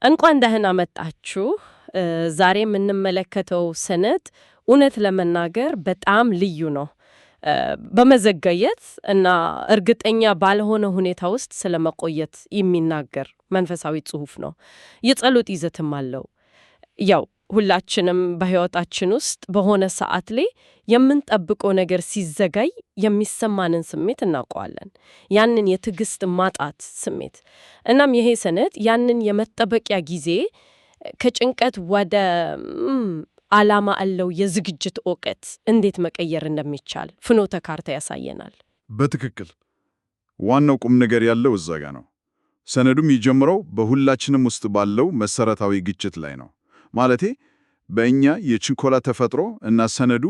እንኳን ደህና መጣችሁ። ዛሬ የምንመለከተው ሰነድ እውነት ለመናገር በጣም ልዩ ነው። በመዘገየት እና እርግጠኛ ባልሆነ ሁኔታ ውስጥ ስለመቆየት የሚናገር መንፈሳዊ ጽሑፍ ነው። የጸሎት ይዘትም አለው። ያው ሁላችንም በሕይወታችን ውስጥ በሆነ ሰዓት ላይ የምንጠብቀው ነገር ሲዘጋይ የሚሰማንን ስሜት እናውቀዋለን። ያንን የትዕግስት ማጣት ስሜት። እናም ይሄ ሰነድ ያንን የመጠበቂያ ጊዜ ከጭንቀት ወደ ዓላማ አለው የዝግጅት ወቅት እንዴት መቀየር እንደሚቻል ፍኖተ ካርታ ያሳየናል። በትክክል ዋናው ቁም ነገር ያለው እዛ ጋ ነው። ሰነዱ የሚጀምረው በሁላችንም ውስጥ ባለው መሰረታዊ ግጭት ላይ ነው። ማለቴ በእኛ የችኮላ ተፈጥሮ እና ሰነዱ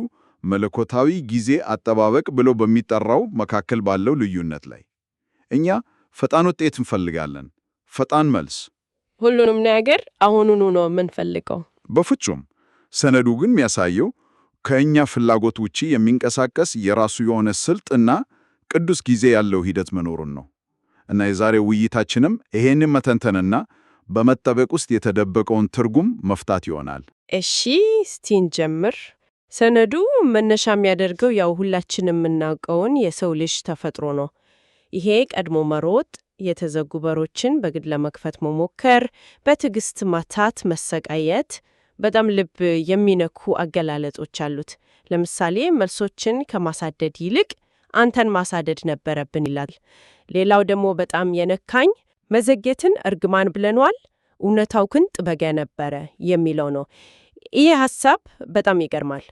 መለኮታዊ ጊዜ አጠባበቅ ብሎ በሚጠራው መካከል ባለው ልዩነት ላይ። እኛ ፈጣን ውጤት እንፈልጋለን፣ ፈጣን መልስ፣ ሁሉንም ነገር አሁኑኑ ነው የምንፈልገው። በፍጹም። ሰነዱ ግን የሚያሳየው ከእኛ ፍላጎት ውጪ የሚንቀሳቀስ የራሱ የሆነ ስልት እና ቅዱስ ጊዜ ያለው ሂደት መኖሩን ነው። እና የዛሬው ውይይታችንም ይሄንን መተንተንና በመጠበቅ ውስጥ የተደበቀውን ትርጉም መፍታት ይሆናል። እሺ፣ እስቲ እንጀምር። ሰነዱ መነሻ የሚያደርገው ያው ሁላችን የምናውቀውን የሰው ልጅ ተፈጥሮ ነው። ይሄ ቀድሞ መሮጥ፣ የተዘጉ በሮችን በግድ ለመክፈት መሞከር፣ በትዕግስት ማታት፣ መሰቃየት፣ በጣም ልብ የሚነኩ አገላለጾች አሉት። ለምሳሌ መልሶችን ከማሳደድ ይልቅ አንተን ማሳደድ ነበረብን ይላል። ሌላው ደግሞ በጣም የነካኝ መዘግየትን እርግማን ብለኗል፣ እውነታው ግን ጥበቃ ነበረ የሚለው ነው። ይህ ሐሳብ በጣም ይገርማል።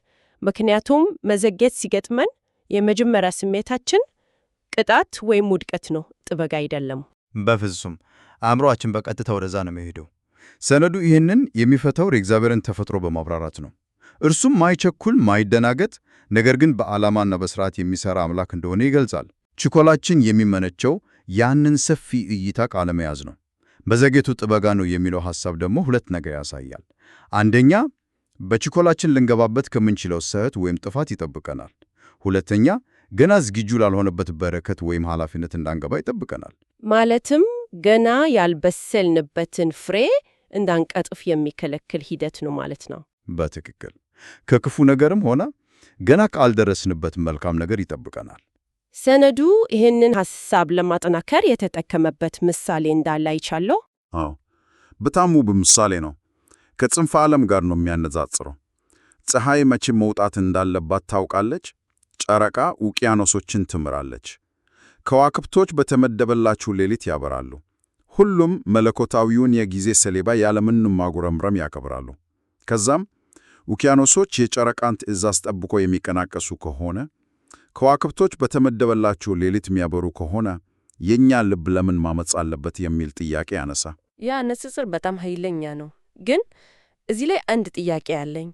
ምክንያቱም መዘግየት ሲገጥመን የመጀመሪያ ስሜታችን ቅጣት ወይም ውድቀት ነው፣ ጥበቃ አይደለም። በፍጹም አእምሮአችን በቀጥታ ወደዛ ነው የሚሄደው። ሰነዱ ይህንን የሚፈታው የእግዚአብሔርን ተፈጥሮ በማብራራት ነው። እርሱም ማይቸኩል፣ ማይደናገጥ፣ ነገር ግን በዓላማና በሥርዓት የሚሠራ አምላክ እንደሆነ ይገልጻል። ችኮላችን የሚመነጨው ያንን ሰፊ እይታ ካለመያዝ ነው። መዘግየቱ ጥበቃ ነው የሚለው ሐሳብ ደግሞ ሁለት ነገር ያሳያል። አንደኛ፣ በችኮላችን ልንገባበት ከምንችለው ስህተት ወይም ጥፋት ይጠብቀናል። ሁለተኛ፣ ገና ዝግጁ ላልሆነበት በረከት ወይም ኃላፊነት እንዳንገባ ይጠብቀናል። ማለትም ገና ያልበሰልንበትን ፍሬ እንዳንቀጥፍ የሚከለክል ሂደት ነው ማለት ነው። በትክክል ከክፉ ነገርም ሆነ ገና ካልደረስንበት መልካም ነገር ይጠብቀናል። ሰነዱ ይህንን ሐሳብ ለማጠናከር የተጠቀመበት ምሳሌ እንዳለ አይቻለሁ። አዎ፣ በጣም ውብ ምሳሌ ነው። ከጽንፈ ዓለም ጋር ነው የሚያነጻጽረው። ፀሐይ መቼ መውጣት እንዳለባት ታውቃለች። ጨረቃ ውቅያኖሶችን ትምራለች። ከዋክብቶች በተመደበላቸው ሌሊት ያበራሉ። ሁሉም መለኮታዊውን የጊዜ ሰሌባ ያለምንም ማጉረምረም ያከብራሉ። ከዛም ውቅያኖሶች የጨረቃን ትእዛዝ ጠብቆ የሚቀናቀሱ ከሆነ፣ ከዋክብቶች በተመደበላቸው ሌሊት የሚያበሩ ከሆነ የእኛ ልብ ለምን ማመፅ አለበት የሚል ጥያቄ ያነሳ። ያ ንጽጽር በጣም ኃይለኛ ነው። ግን እዚህ ላይ አንድ ጥያቄ አለኝ።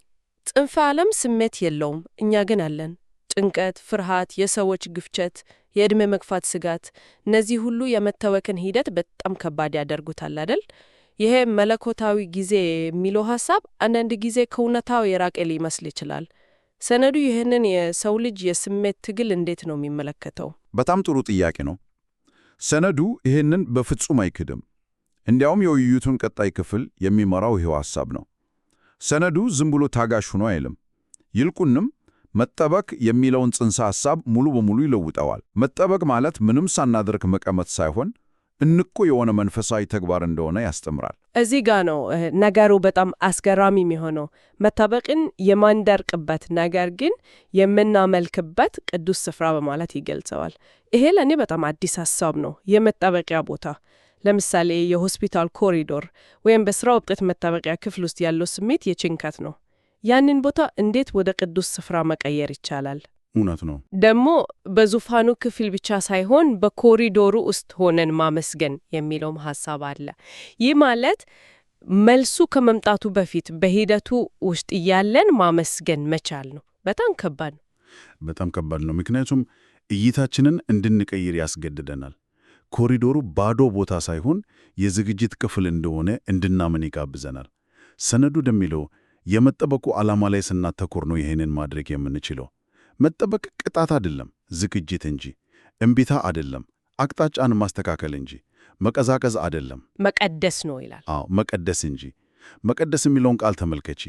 ጽንፈ ዓለም ስሜት የለውም፣ እኛ ግን አለን። ጭንቀት፣ ፍርሃት፣ የሰዎች ግፍቸት፣ የዕድሜ መግፋት ስጋት፣ እነዚህ ሁሉ የመታወክን ሂደት በጣም ከባድ ያደርጉታል አይደል? ይሄ መለኮታዊ ጊዜ የሚለው ሐሳብ አንዳንድ ጊዜ ከእውነታው የራቀ ሊመስል ይችላል። ሰነዱ ይህንን የሰው ልጅ የስሜት ትግል እንዴት ነው የሚመለከተው? በጣም ጥሩ ጥያቄ ነው። ሰነዱ ይህንን በፍጹም አይክድም። እንዲያውም የውይይቱን ቀጣይ ክፍል የሚመራው ይሄው ሐሳብ ነው። ሰነዱ ዝም ብሎ ታጋሽ ሆኖ አይልም። ይልቁንም መጠበቅ የሚለውን ጽንሰ ሐሳብ ሙሉ በሙሉ ይለውጠዋል። መጠበቅ ማለት ምንም ሳናደርግ መቀመጥ ሳይሆን እንቁ የሆነ መንፈሳዊ ተግባር እንደሆነ ያስተምራል። እዚህ ጋ ነው ነገሩ በጣም አስገራሚ የሚሆነው። መጠበቅን የማንደርቅበት ነገር ግን የምናመልክበት ቅዱስ ስፍራ በማለት ይገልጸዋል። ይሄ ለእኔ በጣም አዲስ ሐሳብ ነው። የመጠበቂያ ቦታ ለምሳሌ የሆስፒታል ኮሪዶር ወይም በሥራ ወቅት መጠበቂያ ክፍል ውስጥ ያለው ስሜት የጭንቀት ነው። ያንን ቦታ እንዴት ወደ ቅዱስ ስፍራ መቀየር ይቻላል? እውነት ነው። ደግሞ በዙፋኑ ክፍል ብቻ ሳይሆን በኮሪዶሩ ውስጥ ሆነን ማመስገን የሚለውም ሐሳብ አለ። ይህ ማለት መልሱ ከመምጣቱ በፊት በሂደቱ ውስጥ እያለን ማመስገን መቻል ነው። በጣም ከባድ ነው። በጣም ከባድ ነው። ምክንያቱም እይታችንን እንድንቀይር ያስገድደናል። ኮሪዶሩ ባዶ ቦታ ሳይሆን የዝግጅት ክፍል እንደሆነ እንድናምን ይጋብዘናል። ሰነዱ እንደሚለው የመጠበቁ ዓላማ ላይ ስናተኩር ነው ይሄንን ማድረግ የምንችለው። መጠበቅ ቅጣት አይደለም፣ ዝግጅት እንጂ። እምቢታ አይደለም፣ አቅጣጫን ማስተካከል እንጂ። መቀዛቀዝ አይደለም፣ መቀደስ ነው ይላል። አዎ መቀደስ እንጂ። መቀደስ የሚለውን ቃል ተመልከቺ።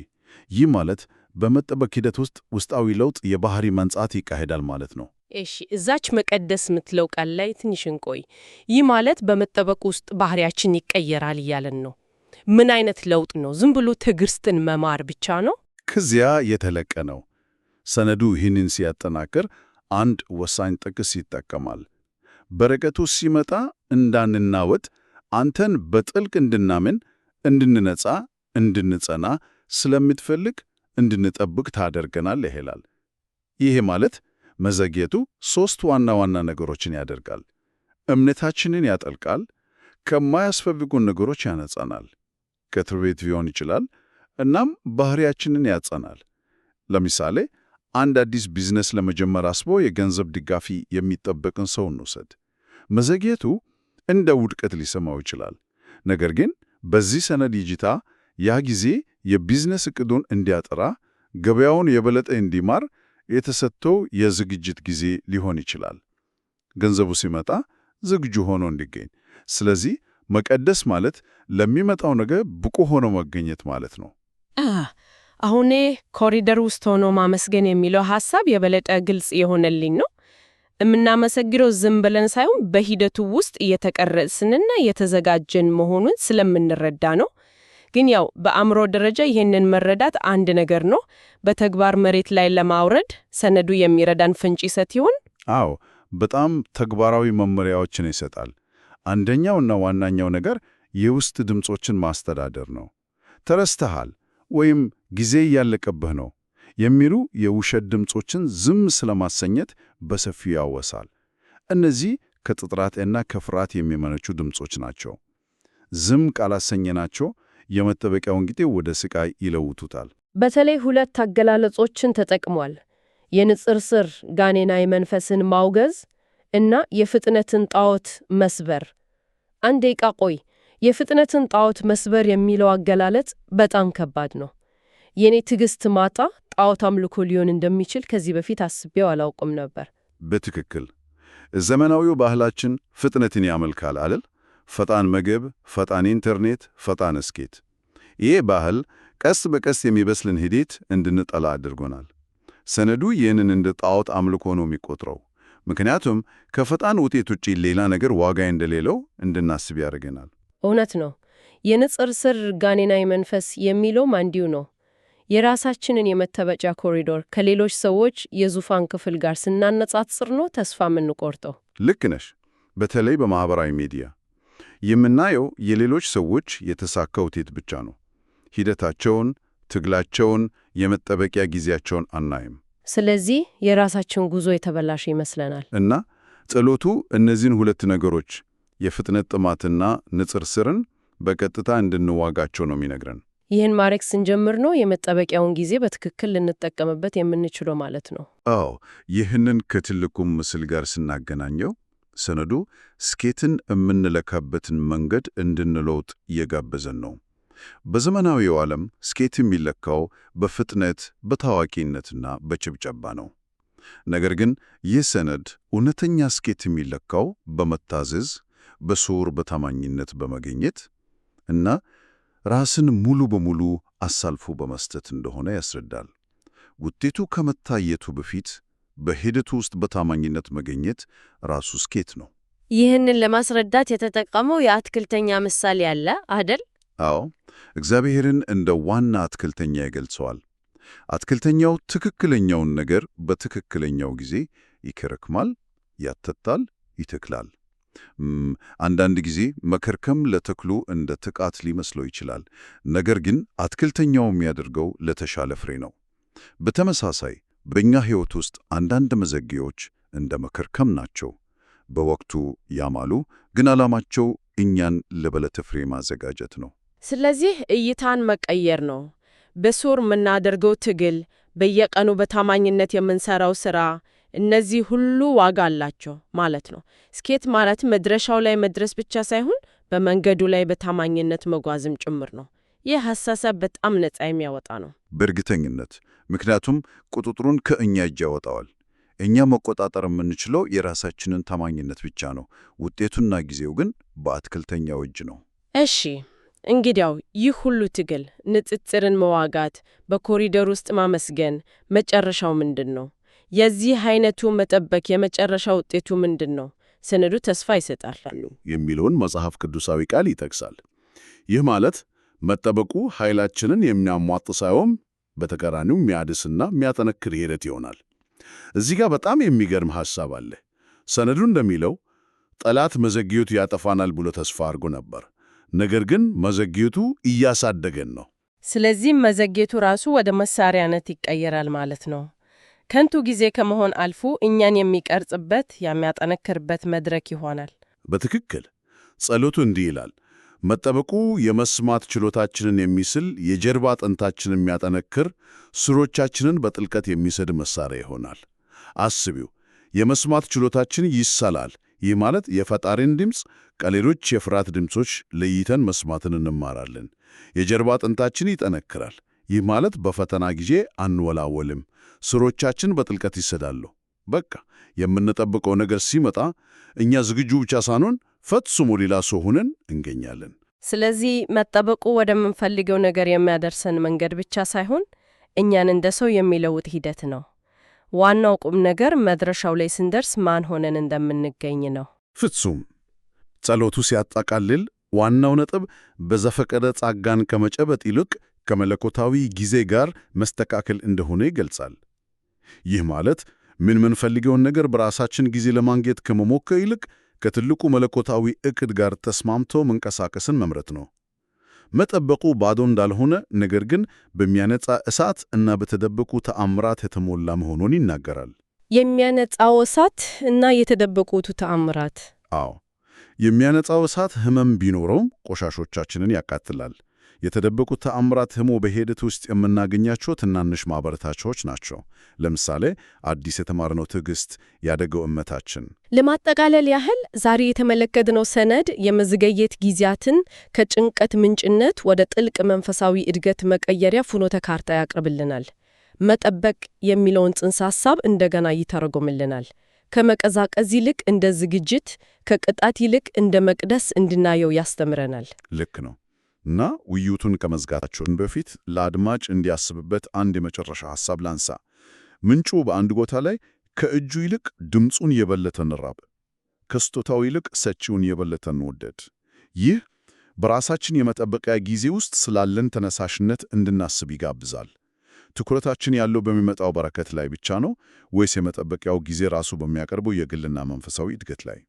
ይህ ማለት በመጠበቅ ሂደት ውስጥ ውስጣዊ ለውጥ፣ የባህሪ መንጻት ይካሄዳል ማለት ነው። እሺ፣ እዛች መቀደስ የምትለው ቃል ላይ ትንሽ እንቆይ። ይህ ማለት በመጠበቅ ውስጥ ባህሪያችን ይቀየራል እያለን ነው። ምን አይነት ለውጥ ነው? ዝም ብሎ ትዕግስትን መማር ብቻ ነው? ከዚያ የተለቀ ነው። ሰነዱ ይህንን ሲያጠናክር አንድ ወሳኝ ጥቅስ ይጠቀማል። በረከቱ ሲመጣ እንዳንናወጥ፣ አንተን በጥልቅ እንድናምን፣ እንድንነጻ፣ እንድንጸና ስለምትፈልግ እንድንጠብቅ ታደርገናል ይላል። ይሄ ማለት መዘግየቱ ሦስት ዋና ዋና ነገሮችን ያደርጋል። እምነታችንን ያጠልቃል፣ ከማያስፈልጉን ነገሮች ያነጻናል፣ ከትርቤት ሊሆን ይችላል፣ እናም ባህሪያችንን ያጸናል። ለምሳሌ አንድ አዲስ ቢዝነስ ለመጀመር አስቦ የገንዘብ ድጋፍ የሚጠበቅን ሰው እንውሰድ። መዘግየቱ እንደ ውድቀት ሊሰማው ይችላል። ነገር ግን በዚህ ሰነድ እይታ ያ ጊዜ የቢዝነስ ዕቅዱን እንዲያጠራ፣ ገበያውን የበለጠ እንዲማር የተሰጠው የዝግጅት ጊዜ ሊሆን ይችላል። ገንዘቡ ሲመጣ ዝግጁ ሆኖ እንዲገኝ። ስለዚህ መቀደስ ማለት ለሚመጣው ነገር ብቁ ሆኖ መገኘት ማለት ነው። አሁን ኮሪደር ውስጥ ሆኖ ማመስገን የሚለው ሐሳብ የበለጠ ግልጽ የሆነልኝ ነው። የምናመሰግነው ዝም ብለን ሳይሆን በሂደቱ ውስጥ እየተቀረጽንና እየተዘጋጀን መሆኑን ስለምንረዳ ነው። ግን ያው በአእምሮ ደረጃ ይህንን መረዳት አንድ ነገር ነው። በተግባር መሬት ላይ ለማውረድ ሰነዱ የሚረዳን ፍንጭ ይሰጥ ይሆን? አዎ፣ በጣም ተግባራዊ መመሪያዎችን ይሰጣል። አንደኛውና ዋናኛው ነገር የውስጥ ድምፆችን ማስተዳደር ነው። ተረስተሃል ወይም ጊዜ እያለቀብህ ነው የሚሉ የውሸት ድምፆችን ዝም ስለማሰኘት በሰፊው ያወሳል። እነዚህ ከጥጥራትና ከፍርሃት የሚመነጩ ድምፆች ናቸው። ዝም ካላሰኘናቸው የመጠበቂያውን ጊዜ ወደ ስቃይ ይለውጡታል። በተለይ ሁለት አገላለጾችን ተጠቅሟል። የንጽጽር ጋኔናዊ መንፈስን ማውገዝ እና የፍጥነትን ጣዖት መስበር። አንድ ደቂቃ ቆይ። የፍጥነትን ጣዖት መስበር የሚለው አገላለጽ በጣም ከባድ ነው። የኔ ትዕግስት ማጣ ጣዖት አምልኮ ሊሆን እንደሚችል ከዚህ በፊት አስቤው አላውቅም ነበር። በትክክል ዘመናዊው ባህላችን ፍጥነትን ያመልካል አይደል? ፈጣን ምግብ፣ ፈጣን ኢንተርኔት፣ ፈጣን ስኬት። ይህ ባህል ቀስ በቀስ የሚበስልን ሂደት እንድንጠላ አድርጎናል። ሰነዱ ይህንን እንደ ጣዖት አምልኮ ነው የሚቆጥረው። ምክንያቱም ከፈጣን ውጤት ውጪ ሌላ ነገር ዋጋ እንደሌለው እንድናስብ ያደርገናል። እውነት ነው። የንጽጽር ጋኔናዊ መንፈስ የሚለውም አንዲሁ ነው። የራሳችንን የመተበጫ ኮሪዶር ከሌሎች ሰዎች የዙፋን ክፍል ጋር ስናነጻጽር ነው ተስፋ የምንቆርጠው። ልክ ነሽ። በተለይ በማኅበራዊ ሚዲያ የምናየው የሌሎች ሰዎች የተሳካ ውጤት ብቻ ነው። ሂደታቸውን፣ ትግላቸውን፣ የመጠበቂያ ጊዜያቸውን አናይም። ስለዚህ የራሳችን ጉዞ የተበላሸ ይመስለናል። እና ጸሎቱ እነዚህን ሁለት ነገሮች የፍጥነት ጥማትና ንጽጽርን በቀጥታ እንድንዋጋቸው ነው የሚነግረን። ይህን ማድረግ ስንጀምር ነው የመጠበቂያውን ጊዜ በትክክል ልንጠቀምበት የምንችለው ማለት ነው። አዎ፣ ይህንን ከትልቁም ምስል ጋር ስናገናኘው ሰነዱ ስኬትን የምንለካበትን መንገድ እንድንለውጥ እየጋበዘን ነው። በዘመናዊው ዓለም ስኬት የሚለካው በፍጥነት፣ በታዋቂነትና በጭብጨባ ነው። ነገር ግን ይህ ሰነድ እውነተኛ ስኬት የሚለካው በመታዘዝ፣ በስውር በታማኝነት በመገኘት እና ራስን ሙሉ በሙሉ አሳልፎ በመስጠት እንደሆነ ያስረዳል። ውጤቱ ከመታየቱ በፊት በሂደቱ ውስጥ በታማኝነት መገኘት ራሱ ስኬት ነው። ይህንን ለማስረዳት የተጠቀመው የአትክልተኛ ምሳሌ አለ አደል? አዎ፣ እግዚአብሔርን እንደ ዋና አትክልተኛ ይገልጸዋል። አትክልተኛው ትክክለኛውን ነገር በትክክለኛው ጊዜ ይከረክማል፣ ያተታል፣ ይተክላል። አንዳንድ ጊዜ መከርከም ለተክሉ እንደ ጥቃት ሊመስለው ይችላል። ነገር ግን አትክልተኛው የሚያደርገው ለተሻለ ፍሬ ነው። በተመሳሳይ በእኛ ሕይወት ውስጥ አንዳንድ መዘግዮች እንደ መከርከም ናቸው። በወቅቱ ያማሉ፣ ግን ዓላማቸው እኛን ለበለጠ ፍሬ ማዘጋጀት ነው። ስለዚህ እይታን መቀየር ነው። በስውር የምናደርገው ትግል፣ በየቀኑ በታማኝነት የምንሰራው ሥራ፣ እነዚህ ሁሉ ዋጋ አላቸው ማለት ነው። ስኬት ማለት መድረሻው ላይ መድረስ ብቻ ሳይሆን በመንገዱ ላይ በታማኝነት መጓዝም ጭምር ነው። ይህ ሐሳብ በጣም ነፃ የሚያወጣ ነው። በእርግጠኝነት፣ ምክንያቱም ቁጥጥሩን ከእኛ እጅ ያወጣዋል። እኛ መቆጣጠር የምንችለው የራሳችንን ታማኝነት ብቻ ነው። ውጤቱና ጊዜው ግን በአትክልተኛው እጅ ነው። እሺ፣ እንግዲያው ይህ ሁሉ ትግል፣ ንጽጽርን መዋጋት፣ በኮሪደር ውስጥ ማመስገን፣ መጨረሻው ምንድን ነው? የዚህ አይነቱ መጠበቅ የመጨረሻ ውጤቱ ምንድን ነው? ሰነዱ ተስፋ ይሰጣል የሚለውን መጽሐፍ ቅዱሳዊ ቃል ይጠቅሳል። ይህ ማለት መጠበቁ ኃይላችንን የሚያሟጥ ሳይሆን በተቃራኒው የሚያድስና የሚያጠነክር ሂደት ይሆናል። እዚህ ጋር በጣም የሚገርም ሐሳብ አለ። ሰነዱ እንደሚለው ጠላት መዘግየቱ ያጠፋናል ብሎ ተስፋ አድርጎ ነበር። ነገር ግን መዘግየቱ እያሳደገን ነው። ስለዚህ መዘግየቱ ራሱ ወደ መሳሪያነት ይቀየራል ማለት ነው። ከንቱ ጊዜ ከመሆን አልፎ እኛን የሚቀርጽበት የሚያጠነክርበት መድረክ ይሆናል። በትክክል ጸሎቱ እንዲህ ይላል፣ መጠበቁ የመስማት ችሎታችንን የሚስል የጀርባ አጥንታችንን የሚያጠነክር ስሮቻችንን በጥልቀት የሚሰድ መሳሪያ ይሆናል። አስቢው፣ የመስማት ችሎታችን ይሰላል። ይህ ማለት የፈጣሪን ድምፅ ከሌሎች የፍርሃት ድምፆች ለይተን መስማትን እንማራለን። የጀርባ አጥንታችን ይጠነክራል። ይህ ማለት በፈተና ጊዜ አንወላወልም። ስሮቻችን በጥልቀት ይሰዳሉ። በቃ የምንጠብቀው ነገር ሲመጣ እኛ ዝግጁ ብቻ ሳንሆን ፈጽሞ ሌላ ሰው ሆነን እንገኛለን። ስለዚህ መጠበቁ ወደምንፈልገው ነገር የሚያደርሰን መንገድ ብቻ ሳይሆን እኛን እንደ ሰው የሚለውጥ ሂደት ነው። ዋናው ቁም ነገር መድረሻው ላይ ስንደርስ ማን ሆነን እንደምንገኝ ነው። ፍጹም። ጸሎቱ ሲያጠቃልል ዋናው ነጥብ በዘፈቀደ ጸጋን ከመጨበጥ ይልቅ ከመለኮታዊ ጊዜ ጋር መስተካከል እንደሆነ ይገልጻል። ይህ ማለት ምንፈልገውን ነገር በራሳችን ጊዜ ለማግኘት ከመሞከር ይልቅ ከትልቁ መለኮታዊ ዕቅድ ጋር ተስማምቶ መንቀሳቀስን መምረጥ ነው። መጠበቁ ባዶ እንዳልሆነ፣ ነገር ግን በሚያነጻ እሳት እና በተደበቁ ተአምራት የተሞላ መሆኑን ይናገራል። የሚያነጻው እሳት እና የተደበቁት ተአምራት። አዎ፣ የሚያነጻው እሳት ሕመም ቢኖረውም ቆሻሾቻችንን ያቃጥላል። የተደበቁት ተአምራት ሕሞ በሂደት ውስጥ የምናገኛቸው ትናንሽ ማበረታቻዎች ናቸው። ለምሳሌ አዲስ የተማርነው ትዕግስት፣ ያደገው እምነታችን። ለማጠቃለል ያህል ዛሬ የተመለከትነው ሰነድ የመዘግየት ጊዜያትን ከጭንቀት ምንጭነት ወደ ጥልቅ መንፈሳዊ እድገት መቀየሪያ ፍኖተ ካርታ ያቀርብልናል። መጠበቅ የሚለውን ጽንሰ ሐሳብ እንደገና ይተረጎምልናል። ከመቀዛቀዝ ይልቅ እንደ ዝግጅት፣ ከቅጣት ይልቅ እንደ መቅደስ እንድናየው ያስተምረናል። ልክ ነው። እና ውይይቱን ከመዝጋታችን በፊት ለአድማጭ እንዲያስብበት አንድ የመጨረሻ ሐሳብ ላንሳ። ምንጩ በአንድ ቦታ ላይ ከእጁ ይልቅ ድምፁን የበለጠ እንራብ፣ ከስጦታው ይልቅ ሰጪውን የበለጠ እንወደድ። ይህ በራሳችን የመጠበቂያ ጊዜ ውስጥ ስላለን ተነሳሽነት እንድናስብ ይጋብዛል። ትኩረታችን ያለው በሚመጣው በረከት ላይ ብቻ ነው ወይስ የመጠበቂያው ጊዜ ራሱ በሚያቀርበው የግልና መንፈሳዊ እድገት ላይ?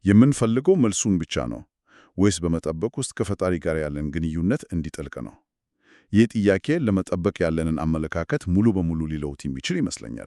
የምንፈልገው መልሱን ብቻ ነው ወይስ በመጠበቅ ውስጥ ከፈጣሪ ጋር ያለን ግንኙነት እንዲጠልቅ ነው? ይህ ጥያቄ ለመጠበቅ ያለንን አመለካከት ሙሉ በሙሉ ሊለውጥ የሚችል ይመስለኛል።